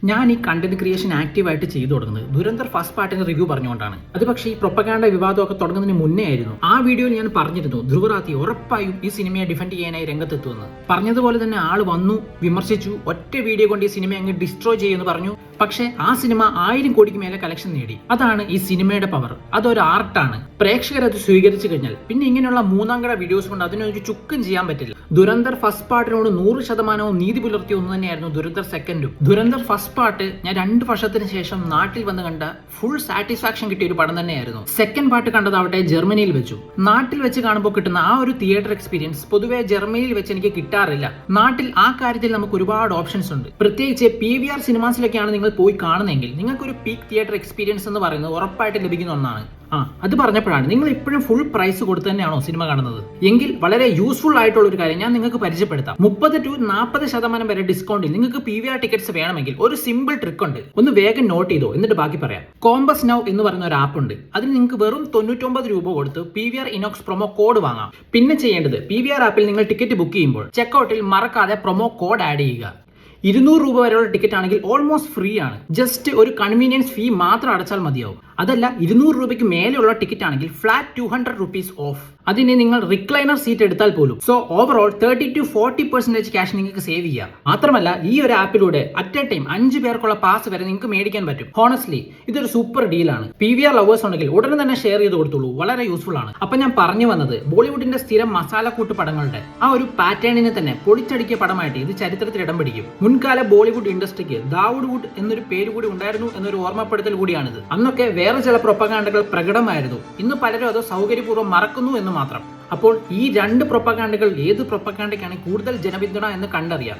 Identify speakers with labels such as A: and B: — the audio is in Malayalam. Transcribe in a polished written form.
A: ഞാൻ ഈ കണ്ടന്റ് ക്രിയേഷൻ ആക്റ്റീവായിട്ട് ചെയ്തു തുടങ്ങുന്നത് ദുരന്തർ ഫസ്റ്റ് പാർട്ടിന്റെ റിവ്യൂ പറഞ്ഞുകൊണ്ടാണ്. അത് പക്ഷേ ഈ പ്രൊപ്പഗാൻഡ വിവാദമൊക്കെ തുടങ്ങുന്നതിന് മുന്നേ ആയിരുന്നു. ആ വീഡിയോയിൽ ഞാൻ പറഞ്ഞിരുന്നു ധ്രുവ് റാത്തി ഉറപ്പായും ഈ സിനിമയെ ഡിഫെൻഡ് ചെയ്യാനായി രംഗത്തെത്തുമെന്ന്. പറഞ്ഞതുപോലെ തന്നെ ആള് വന്നു, വിമർശിച്ചു, ഒറ്റ വീഡിയോ കൊണ്ട് ഈ സിനിമ അങ്ങ് ഡിസ്ട്രോയ് ചെയ്യുമെന്ന് പറഞ്ഞു. പക്ഷേ ആ സിനിമ 1000 കോടിക്ക് മേലെ കളക്ഷൻ നേടി. അതാണ് ഈ സിനിമയുടെ പവർ. അതൊരു ആർട്ടാണ്. പ്രേക്ഷകർ അത് സ്വീകരിച്ചു കഴിഞ്ഞാൽ പിന്നെ ഇങ്ങനെയുള്ള മൂന്നാംകട വീഡിയോസ് കൊണ്ട് അതിനൊരു ചുക്കും ചെയ്യാൻ പറ്റില്ല. ദുരന്തർ ഫസ്റ്റ് പാർട്ടിനോട് 100% നീതി പുലർത്തിയ ഒന്ന് തന്നെയായിരുന്നു ദുരന്തർ സെക്കൻഡും. ദുരന്തർ ഫസ്റ്റ് പാർട്ട് ഞാൻ 2 വർഷത്തിന് ശേഷം നാട്ടിൽ വന്ന് കണ്ട ഫുൾ സാറ്റിസ്ഫാക്ഷൻ കിട്ടിയ ഒരു പടം തന്നെയായിരുന്നു. സെക്കൻഡ് പാർട്ട് കണ്ടതാവട്ടെ ജർമ്മനിയിൽ വെച്ചു. നാട്ടിൽ വെച്ച് കാണുമ്പോൾ കിട്ടുന്ന ആ ഒരു തിയേറ്റർ എക്സ്പീരിയൻസ് പൊതുവെ ജർമ്മനിയിൽ വെച്ച് എനിക്ക് കിട്ടാറില്ല. നാട്ടിൽ ആ കാര്യത്തിൽ നമുക്ക് ഒരുപാട് ഓപ്ഷൻസ് ഉണ്ട്. പ്രത്യേകിച്ച് PVR സിനിമാസിലൊക്കെയാണ് നിങ്ങൾ പോയി കാണുന്നതെങ്കിൽ നിങ്ങൾക്ക് ഒരു പീക്ക് തിയേറ്റർ എക്സ്പീരിയൻസ് എന്ന് പറയുന്നത് ഉറപ്പായിട്ട് ലഭിക്കുന്ന ഒന്നാണ്. അത് പറഞ്ഞപ്പോഴാണ്, നിങ്ങൾ ഇപ്പോഴും ഫുൾ പ്രൈസ് കൊടുത്ത് തന്നെയാണോ സിനിമ കാണുന്നത്? എങ്കിൽ വളരെ യൂസ്ഫുൾ ആയിട്ടുള്ള ഒരു കാര്യം ഞാൻ നിങ്ങൾക്ക് പരിചയപ്പെടുത്താം. 30 to 40% വരെ ഡിസ്കൗണ്ടിൽ നിങ്ങൾക്ക് PVR ടിക്കറ്റ്സ് വേണമെങ്കിൽ ഒരു സിമ്പിൾ ട്രിക്ക് ഉണ്ട്. ഒന്ന് വേഗം നോട്ട് ചെയ്തോ, എന്നിട്ട് ബാക്കി പറയാം. കോമ്പസ് നൗ എന്ന് പറയുന്ന ഒരു ആപ്പ് ഉണ്ട്. അതിന് നിങ്ങൾക്ക് വെറും 99 രൂപ കൊടുത്ത് PVR ഇനോക്സ് പ്രൊമോ കോഡ് വാങ്ങാം. പിന്നെ ചെയ്യേണ്ടത്, PVR ആപ്പിൽ നിങ്ങൾ ടിക്കറ്റ് ബുക്ക് ചെയ്യുമ്പോൾ ചെക്കൗട്ടിൽ മറക്കാതെ പ്രൊമോ കോഡ് ആഡ് ചെയ്യുക. 200 രൂപ വരെയുള്ള ടിക്കറ്റ് ആണെങ്കിൽ ഓൾമോസ്റ്റ് ഫ്രീ ആണ്. ജസ്റ്റ് ഒരു കൺവീനിയൻസ് ഫീ മാത്രം അടച്ചാൽ മതിയാവും. അതല്ല, 200 രൂപയ്ക്ക് മേലെയുള്ള ടിക്കറ്റ് ആണെങ്കിൽ ഫ്ലാറ്റ് 200 rupees ഓഫ്. അതിന് നിങ്ങൾ റിക്ലൈനർ സീറ്റ് എടുത്താൽ പോലും. സോ ഓവറോൾ 30 to 40% ക്യാഷ് നിങ്ങൾക്ക് സേവ് ചെയ്യാം. മാത്രമല്ല ഈ ഒരു ആപ്പിലൂടെ അറ്റ് എ ടൈം 5 പേർക്കുള്ള പാസ് വരെ നിങ്ങൾക്ക് മേടിക്കാൻ പറ്റും. ഹോണസ്റ്റ്ലി ഇതൊരു സൂപ്പർ ഡീലാണ്. PVR ലവേഴ്സ് ഉണ്ടെങ്കിൽ ഉടനെ തന്നെ ഷെയർ ചെയ്ത് കൊടുത്തോളൂ. വളരെ യൂസ്ഫുൾ ആണ്. അപ്പൊ ഞാൻ പറഞ്ഞു വന്നത്, ബോളിവുഡിന്റെ സ്ഥിരം മസാലക്കൂട്ട് പടങ്ങളുടെ ആ ഒരു പാറ്റേണിനെ തന്നെ പൊളിച്ചടിക്കിയ പടമായിട്ട് ഇത് ചരിത്രത്തിൽ ഇടം പിടിക്കും. മുൻകാല ബോളിവുഡ് ഇൻഡസ്ട്രിക്ക് ദാവൂഡ് വുഡ് എന്നൊരു പേര് കൂടി ഉണ്ടായിരുന്നു എന്നൊരു ഓർമ്മപ്പെടുത്തൽ കൂടിയാണിത്. അന്നൊക്കെ വേറെ ചില പ്രൊപ്പഗാൻഡകൾ പ്രകടമായിരുന്നു. ഇന്ന് പലരും അത് സൗകര്യപൂർവ്വം മറക്കുന്നു എന്ന് മാത്രം. അപ്പോൾ ഈ 2 പ്രൊപ്പഗാൻഡകൾ ഏത് പ്രൊപ്പഗാൻഡയ്ക്കാണ് കൂടുതൽ ജനപിന്തുണ എന്ന് കണ്ടറിയാം.